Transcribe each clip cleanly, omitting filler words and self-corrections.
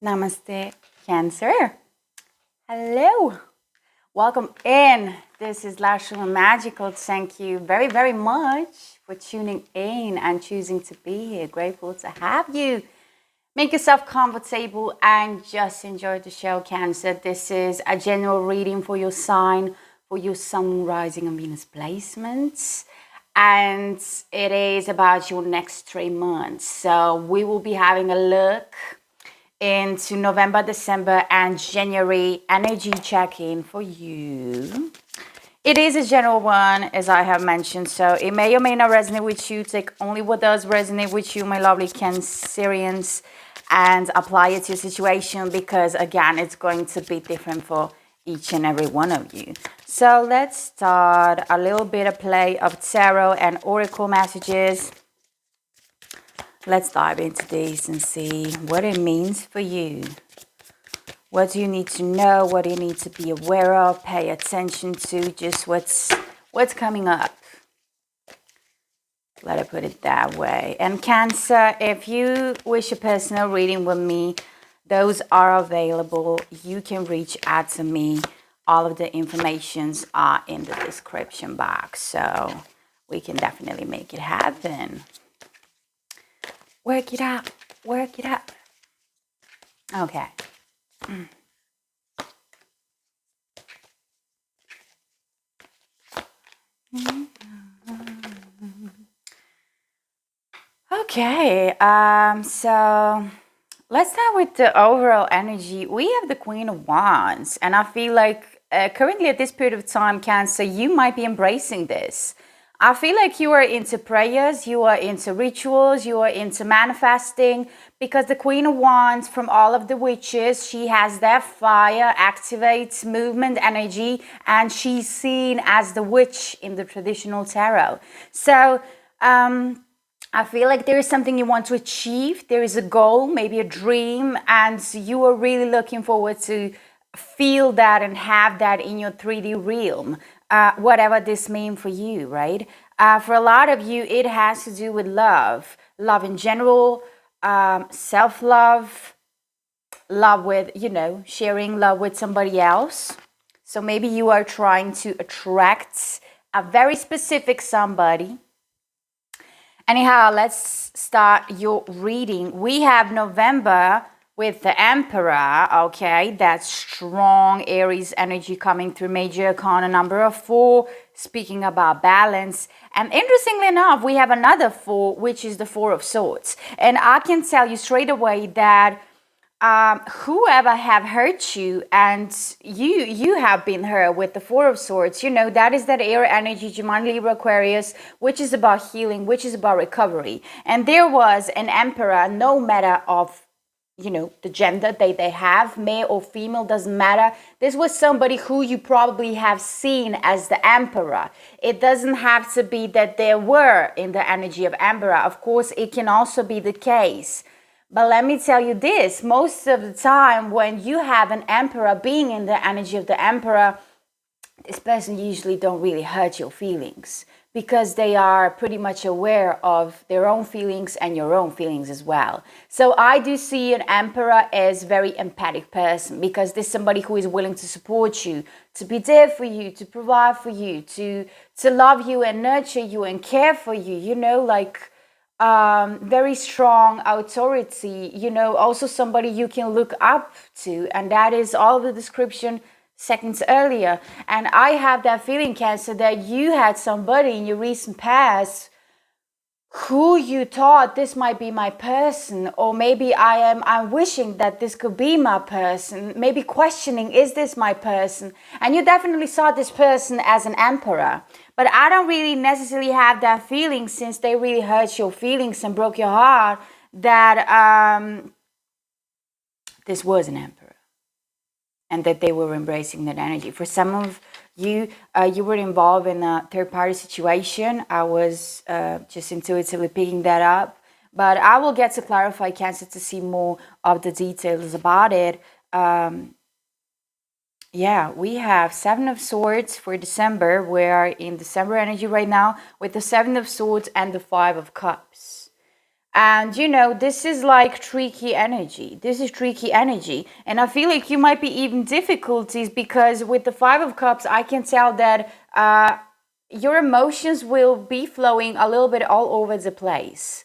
Namaste, Cancer. Hello. Welcome in. This is Lashala Magical. Thank you very, very much for tuning in and choosing to be here. Grateful to have you. Make yourself comfortable and just enjoy the show, Cancer. This is a general reading for your sign, for your sun, rising, and Venus placements. And it is about your next 3 months. So we will be having a look into November, December, and January energy check-in for you. It is a general one, as I have mentioned, so it may or may not resonate with you. Take only what does resonate with you, my lovely Cancerians, and apply it to your situation because, again, it's going to be different for each and every one of you. So let's start a little bit of play of tarot and oracle messages. Let's dive into these and see what it means for you. What do you need to know? What do you need to be aware of? Pay attention to just what's coming up. Let it put it that way. And Cancer, if you wish a personal reading with me, those are available. You can reach out to me. All of the informations are in the description box. So we can definitely make it happen. Work it out. Work it out. Okay. Okay. So let's start with the overall energy. We have the Queen of Wands, and I feel like currently at this period of time, Cancer, you might be embracing this. I feel like you are into prayers, you are into rituals, you are into manifesting, because the Queen of Wands, from all of the witches, she has that fire, activates movement energy, and she's seen as the witch in the traditional tarot. So, I feel like there is something you want to achieve. There is a goal, maybe a dream, and you are really looking forward to feel that and have that in your 3D realm. Whatever this means for you, right? For a lot of you, it has to do with love, love in general, self-love, love with, sharing love with somebody else. So maybe you are trying to attract a very specific somebody. Anyhow, let's start your reading. We have November with the Emperor, okay? That strong Aries energy coming through, major arcana number of 4, speaking about balance. And interestingly enough, we have another 4, which is the 4 of Swords. And I can tell you straight away that whoever have hurt you and you have been hurt with the 4 of Swords, that is that air energy, Gemini, Libra, Aquarius, which is about healing, which is about recovery. And there was an emperor, no matter of the gender they have, male or female, doesn't matter. This was somebody who you probably have seen as the emperor. It doesn't have to be that they were in the energy of emperor. Of course, it can also be the case. But let me tell you this, most of the time when you have an emperor being in the energy of the emperor, this person usually don't really hurt your feelings because they are pretty much aware of their own feelings and your own feelings as well. So I do see an emperor as very empathic person because this is somebody who is willing to support you, to be there for you, to provide for you, to love you and nurture you and care for you, very strong authority, also somebody you can look up to. And that is all the description seconds earlier. And I have that feeling, Cancer, that you had somebody in your recent past who you thought this might be my person, or maybe I'm wishing that this could be my person, maybe questioning, is this my person? And you definitely saw this person as an emperor. But I don't really necessarily have that feeling, since they really hurt your feelings and broke your heart, that this was an emperor and that they were embracing that energy. For some of you, you were involved in a third-party situation. I was just intuitively picking that up. But I will get to clarify, Cancer, to see more of the details about it. Yeah, we have 7 of Swords for December. We are in December energy right now with the 7 of Swords and the 5 of Cups. And you know, this is like tricky energy. This is tricky energy. And I feel like you might be even difficulties because with the Five of Cups, I can tell that your emotions will be flowing a little bit all over the place.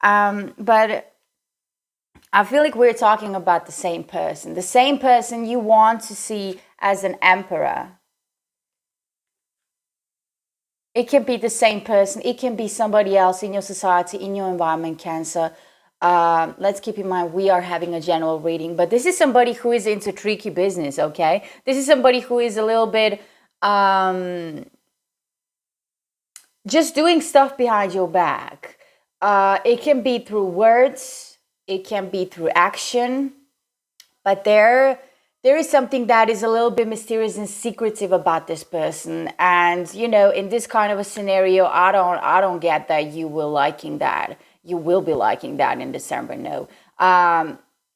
But I feel like we're talking about the same person you want to see as an emperor. It can be the same person. It can be somebody else in your society, in your environment, Cancer. Let's keep in mind we are having a general reading, but this is somebody who is into tricky business, okay? This is somebody who is a little bit just doing stuff behind your back. It can be through words, it can be through action, but there is something that is a little bit mysterious and secretive about this person. And you know, in this kind of a scenario, I don't get that you will liking that. You will be liking that in December. No.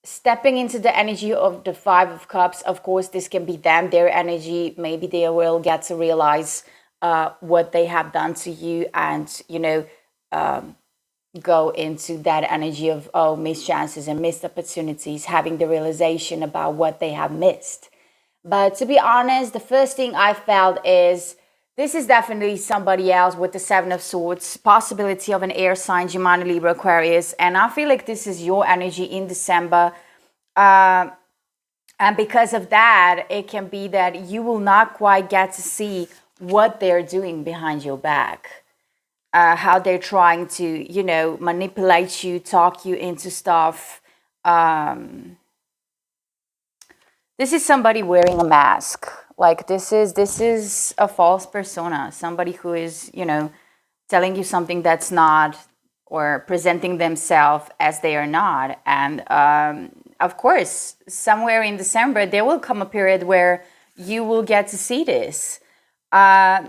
Stepping into the energy of the Five of Cups, of course, this can be them, their energy. Maybe they will get to realize what they have done to you, and you know, go into that energy of missed chances and missed opportunities, having the realization about what they have missed. But to be honest, the first thing I felt is this is definitely somebody else with the Seven of Swords, possibility of an air sign, Gemini, Libra, Aquarius. And I feel like this is your energy in December. And because of that, it can be that you will not quite get to see what they're doing behind your back. How they're trying to, you know, manipulate you, talk you into stuff. This is somebody wearing a mask. Like this is a false persona. Somebody who is, you know, telling you something that's not, or presenting themselves as they are not. And of course, somewhere in December, there will come a period where you will get to see this.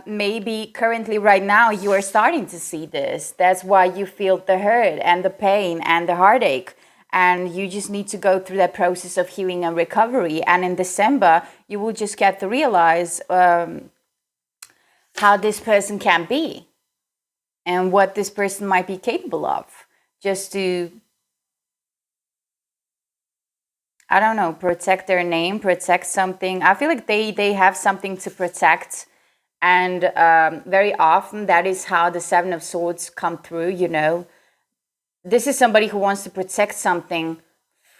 Maybe currently right now you are starting to see this. That's why you feel the hurt and the pain and the heartache, and you just need to go through that process of healing and recovery. And in December you will just get to realize how this person can be and what this person might be capable of, just to, I don't know, protect their name, protect something. I feel like they have something to protect. And very often that is how the Seven of Swords come through, you know. This is somebody who wants to protect something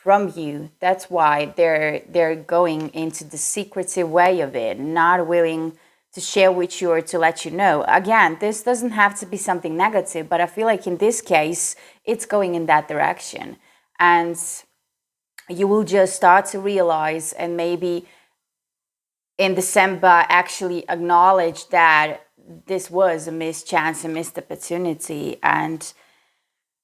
from you. That's why they're going into the secretive way of it, not willing to share with you or to let you know. Again, this doesn't have to be something negative, but I feel like in this case it's going in that direction. And you will just start to realize, and maybe in December actually acknowledge that this was a missed chance, a missed opportunity. And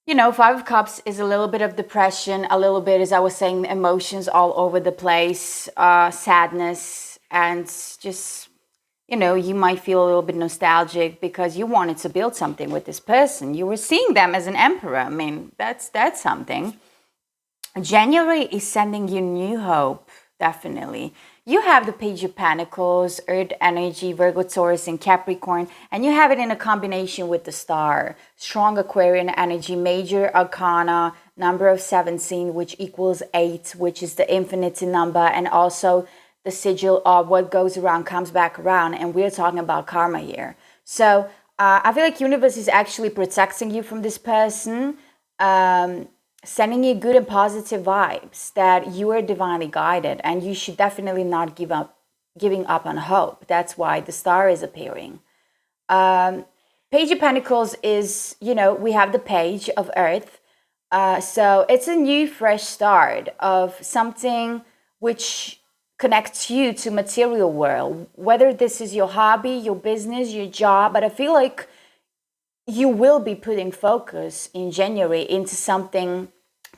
you know, Five of Cups is a little bit of depression, a little bit, as I was saying, emotions all over the place, sadness, and just, you know, you might feel a little bit nostalgic because you wanted to build something with this person. You were seeing them as an emperor. I mean, that's something. January is sending you new hope, definitely. You have the Page of Pentacles, Earth energy, Virgo, Taurus, and Capricorn, and you have it in a combination with the Star. Strong Aquarian energy, Major Arcana, number of 17, which equals 8, which is the infinity number, and also the sigil of what goes around comes back around, and we're talking about karma here. So I feel like universe is actually protecting you from this person, sending you good and positive vibes that you are divinely guided, and you should definitely not giving up on hope. That's why the Star is appearing. Page of Pentacles is, you know, we have the Page of Earth. So it's a new, fresh start of something which connects you to material world, whether this is your hobby, your business, your job. But I feel like you will be putting focus in January into something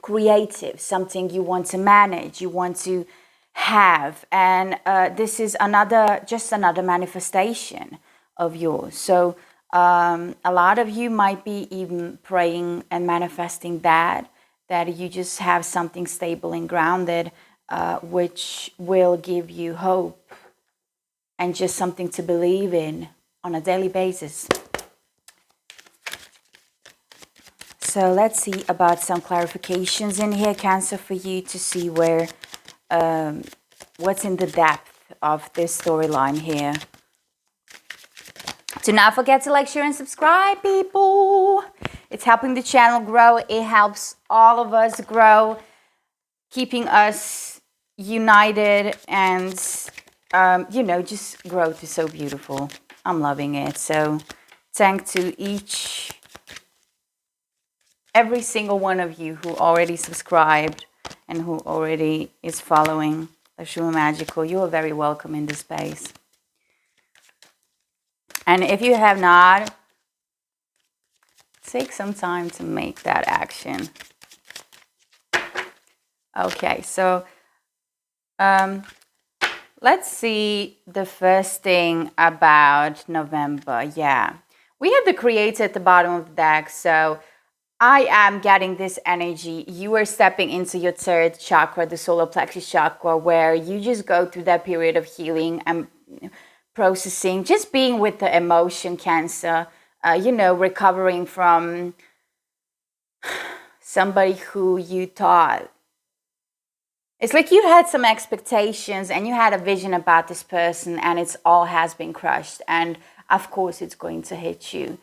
creative, something you want to manage, you want to have. And this is just another manifestation of yours. So a lot of you might be even praying and manifesting that you just have something stable and grounded, which will give you hope and just something to believe in on a daily basis. So let's see about some clarifications in here, Cancer, for you to see where, what's in the depth of this storyline here. Do not forget to like, share, and subscribe, people. It's helping the channel grow. It helps all of us grow, keeping us united and, you know, just growth is so beautiful. I'm loving it. So thank to every single one of you who already subscribed and who already is following Ashua Magical. You are very welcome in this space. And if you have not, take some time to make that action. Okay, so let's see the first thing about November. Yeah, we have the Creator at the bottom of the deck. So I am getting this energy. You are stepping into your third chakra, the solar plexus chakra, where you just go through that period of healing and processing, just being with the emotion, Cancer, you know, recovering from somebody who you thought. It's like you had some expectations and you had a vision about this person and it's all has been crushed. And of course, it's going to hit you.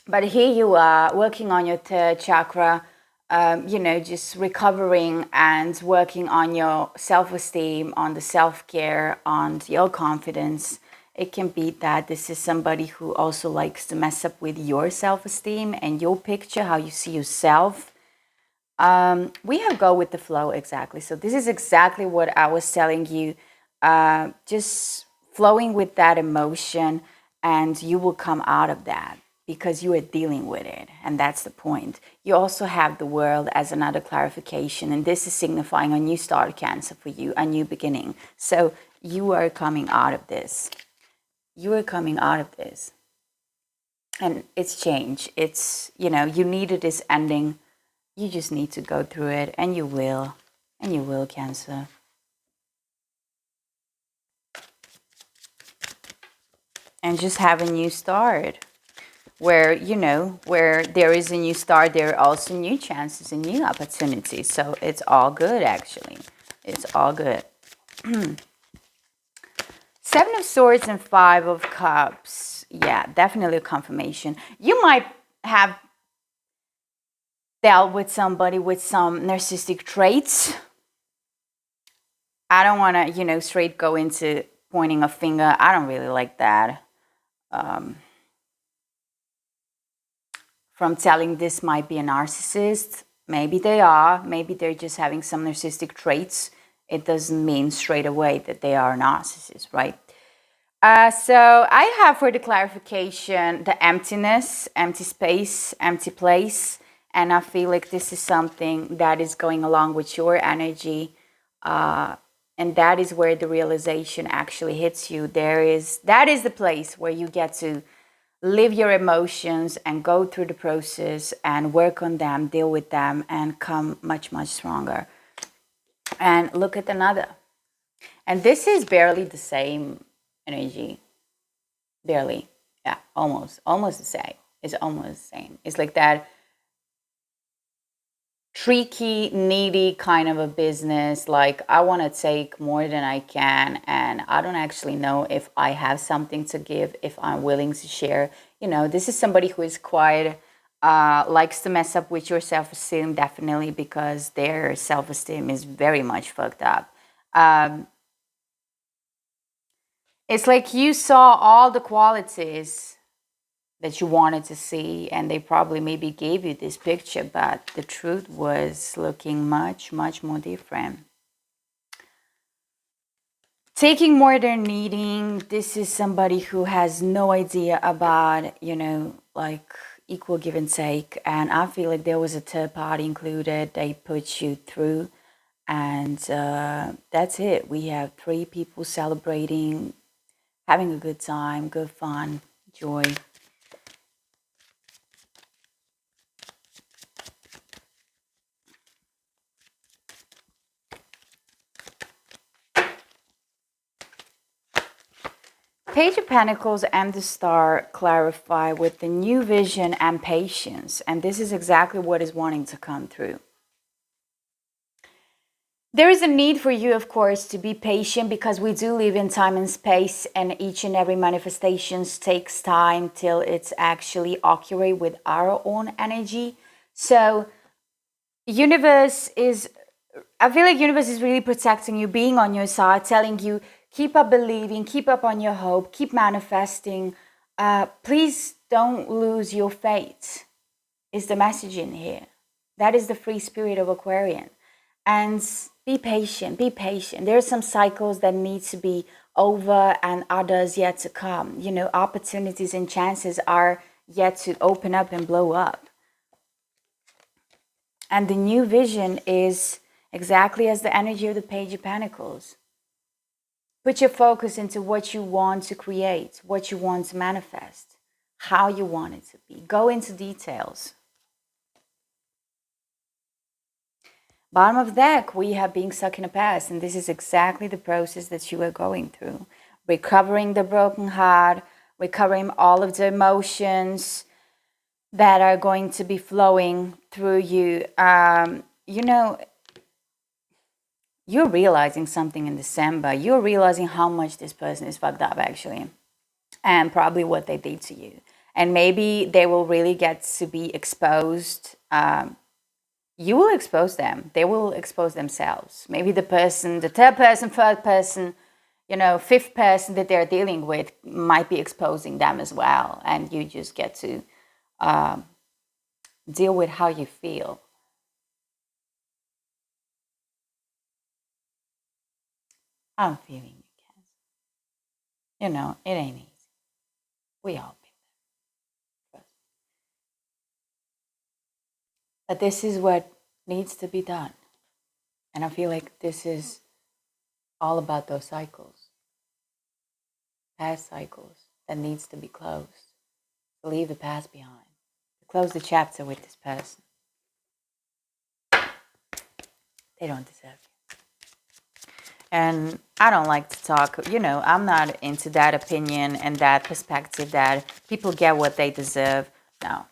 But here you are working on your third chakra, you know, just recovering and working on your self-esteem, on the self-care, on your confidence. It can be that this is somebody who also likes to mess up with your self-esteem and your picture, how you see yourself. We have go with the flow, exactly. So this is exactly what I was telling you. Just flowing with that emotion and you will come out of that because you are dealing with it. And that's the point. You also have the world as another clarification. And this is signifying a new start, Cancer, for you, a new beginning. So you are coming out of this. You are coming out of this. And it's change. It's, you know, you needed this ending. You just need to go through it, and you will. And you will, Cancer. And just have a new start. Where, you know, where there is a new start, there are also new chances and new opportunities. So it's all good, actually. It's all good. Seven of Swords and Five of Cups. Yeah, definitely a confirmation. You might have dealt with somebody with some narcissistic traits. I don't want to, you know, straight go into pointing a finger. I don't really like that. From telling this might be a narcissist. Maybe they are. Maybe they're just having some narcissistic traits. It doesn't mean straight away that they are narcissists, right? So I have for the clarification the emptiness, empty space, empty place. And I feel like this is something that is going along with your energy. And that is where the realization actually hits you. That is the place where you get to live your emotions and go through the process and work on them, deal with them, and come much, much stronger. And look at another. And this is barely the same energy. Barely. Yeah, almost the same. It's almost the same. It's like that tricky, needy kind of a business. Like, I want to take more than I can, and I don't actually know if I have something to give, if I'm willing to share. You know, this is somebody who is quite likes to mess up with your self-esteem, definitely, because their self-esteem is very much fucked up. It's like you saw all the qualities that you wanted to see, and they probably maybe gave you this picture, but the truth was looking much, much more different. Taking more than needing, this is somebody who has no idea about, you know, like equal give and take. And I feel like there was a third party included. They put you through, and that's it. We have three people celebrating, having a good time, good fun, joy. Page of Pentacles and the Star clarify with the new vision and patience. And this is exactly what is wanting to come through. There is a need for you, of course, to be patient because we do live in time and space, and each and every manifestation takes time till it's actually accurate with our own energy. So universe is, I feel like universe is really protecting you, being on your side, telling you, keep up believing, keep up on your hope, keep manifesting. Please don't lose your faith, is the message in here. That is the free spirit of Aquarian. And be patient, be patient. There are some cycles that need to be over and others yet to come. You know, opportunities and chances are yet to open up and blow up. And the new vision is exactly as the energy of the Page of Pentacles. Put your focus into what you want to create, what you want to manifest, how you want it to be. Go into details. Bottom of the deck, we have been stuck in the past, and this is exactly the process that you are going through. Recovering the broken heart, recovering all of the emotions that are going to be flowing through you. You know, you're realizing something in December. You're realizing how much this person is fucked up, actually, and probably what they did to you. And maybe they will really get to be exposed. You will expose them. They will expose themselves. Maybe the person, the third person, fourth person, you know, fifth person that they're dealing with might be exposing them as well. And you just get to deal with how you feel. I'm feeling you, Cancer. You know, it ain't easy. We all been there. But this is what needs to be done. And I feel like this is all about those cycles. Past cycles that needs to be closed. To leave the past behind. To close the chapter with this person. They don't deserve you. And I don't like to talk, you know, I'm not into that opinion and that perspective that people get what they deserve. No.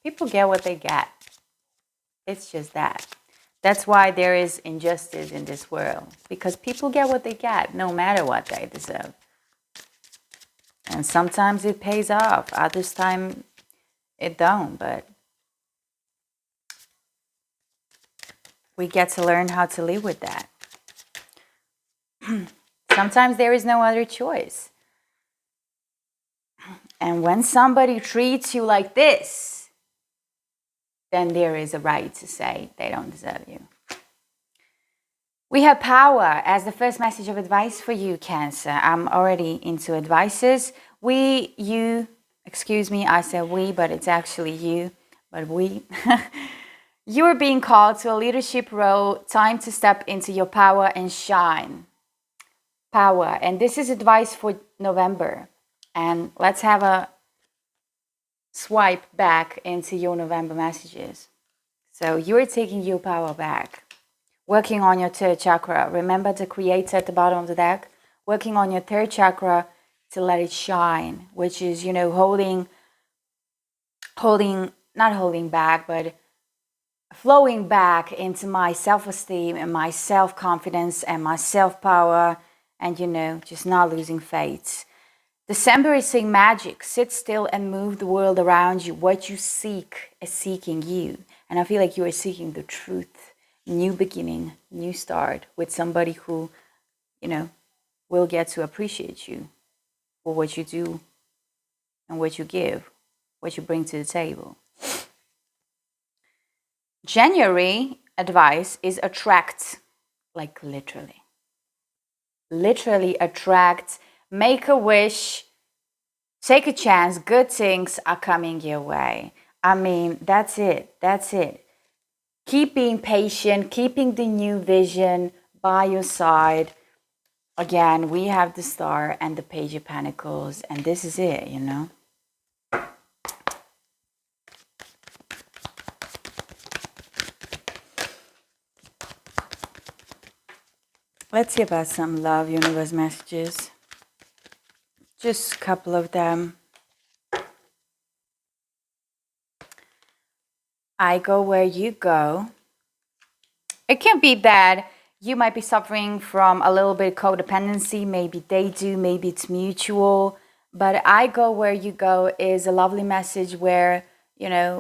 People get what they get. It's just that. That's why there is injustice in this world. Because people get what they get, no matter what they deserve. And sometimes it pays off. Others time it don't. But we get to learn how to live with that. Sometimes there is no other choice. And when somebody treats you like this, then there is a right to say they don't deserve you. We have power as the first message of advice for you, Cancer. I'm already into advices. Excuse me, I said we, but it's actually you, but we. You are being called to a leadership role. Time to step into your power and shine. Power. And this is advice for November. And let's have a swipe back into your November messages. So you're taking your power back. Working on your third chakra. Remember the creator at the bottom of the deck? Working on your third chakra to let it shine. Which is, you know, not holding back, but flowing back into my self-esteem and my self-confidence and my self-power. And, you know, just not losing faith. December is saying magic. Sit still and move the world around you. What you seek is seeking you. And I feel like you are seeking the truth. New beginning, new start with somebody who, you know, will get to appreciate you for what you do and what you give, what you bring to the table. January advice is attract, like literally. Literally attract, make a wish, take a chance, good things are coming your way. I mean, that's it. That's it. Keep being patient, keeping the new vision by your side. Again, we have the Star and the Page of Pentacles, and this is it, you know. Let's see about some love universe messages. Just a couple of them. I go where you go. It can be that you might be suffering from a little bit of codependency. Maybe they do, maybe it's mutual. But I go where you go is a lovely message where,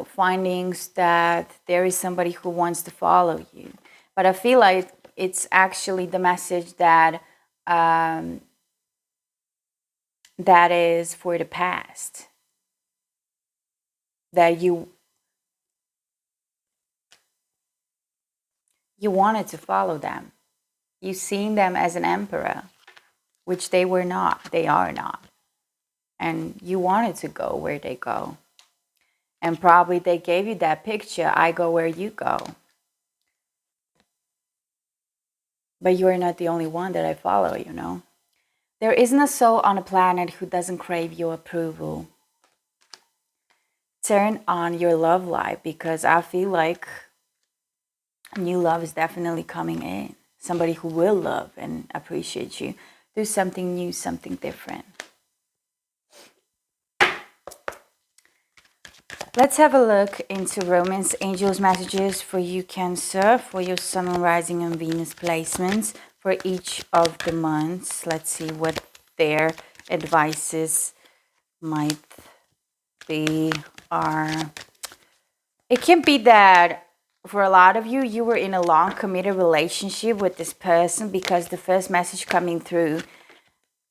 findings that there is somebody who wants to follow you. But I feel like it's actually the message that that is for the past. That you wanted to follow them. You seen them as an emperor, which they were not. They are not. And you wanted to go where they go. And probably they gave you that picture, I go where you go. But you are not the only one that I follow, There isn't a soul on a planet who doesn't crave your approval. Turn on your love light, because I feel like new love is definitely coming in. Somebody who will love and appreciate you. Do something new, something different. Let's have a look into Romance Angels messages for you, Cancer, for your Sun, Moon, Rising, and Venus placements for each of the months. Let's see what their advices might be. It can be that for a lot of you, you were in a long committed relationship with this person, because the first message coming through,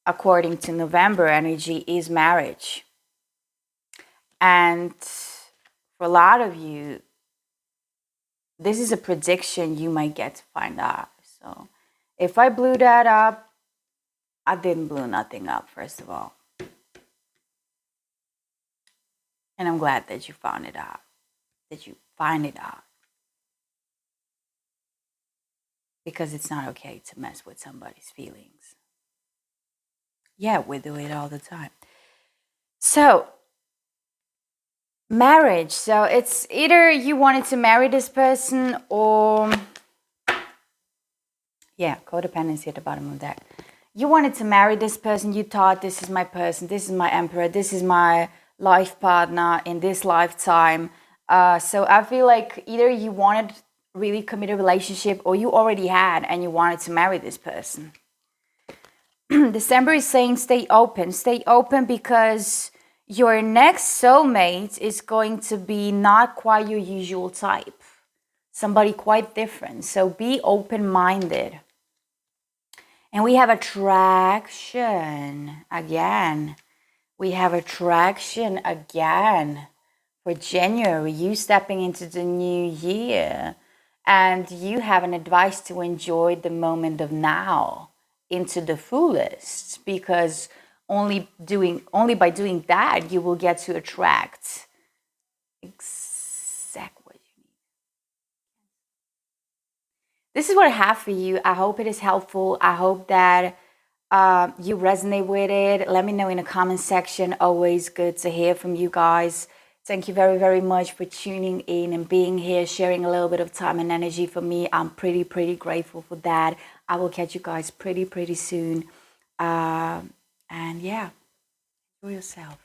according to November energy, is marriage. And for a lot of you, this is a prediction you might get to find out. So if I blew that up, I didn't blow nothing up, first of all. And I'm glad that you found it out. That you find it out. Because it's not okay to mess with somebody's feelings. Yeah, we do it all the time. So, marriage. So it's either you wanted to marry this person or, yeah, codependency at the bottom of that. You wanted to marry this person. You thought, this is my person. This is my emperor. This is my life partner in this lifetime. So I feel like either you wanted really committed relationship, or you already had and you wanted to marry this person. December is saying stay open. Stay open, because your next soulmate is going to be not quite your usual type. Somebody quite different. So be open-minded. And we have attraction again. We have attraction again for January. You stepping into the new year. And you have an advice to enjoy the moment of now into the fullest, because only by doing that you will get to attract exactly what you need. This is what I have for you. I hope it is helpful. I hope that you resonate with it. Let me know in the comment section. Always good to hear from you guys. Thank you very, very much for tuning in and being here, sharing a little bit of time and energy for me. I'm pretty grateful for that. I will catch you guys pretty soon. And yeah, enjoy yourself.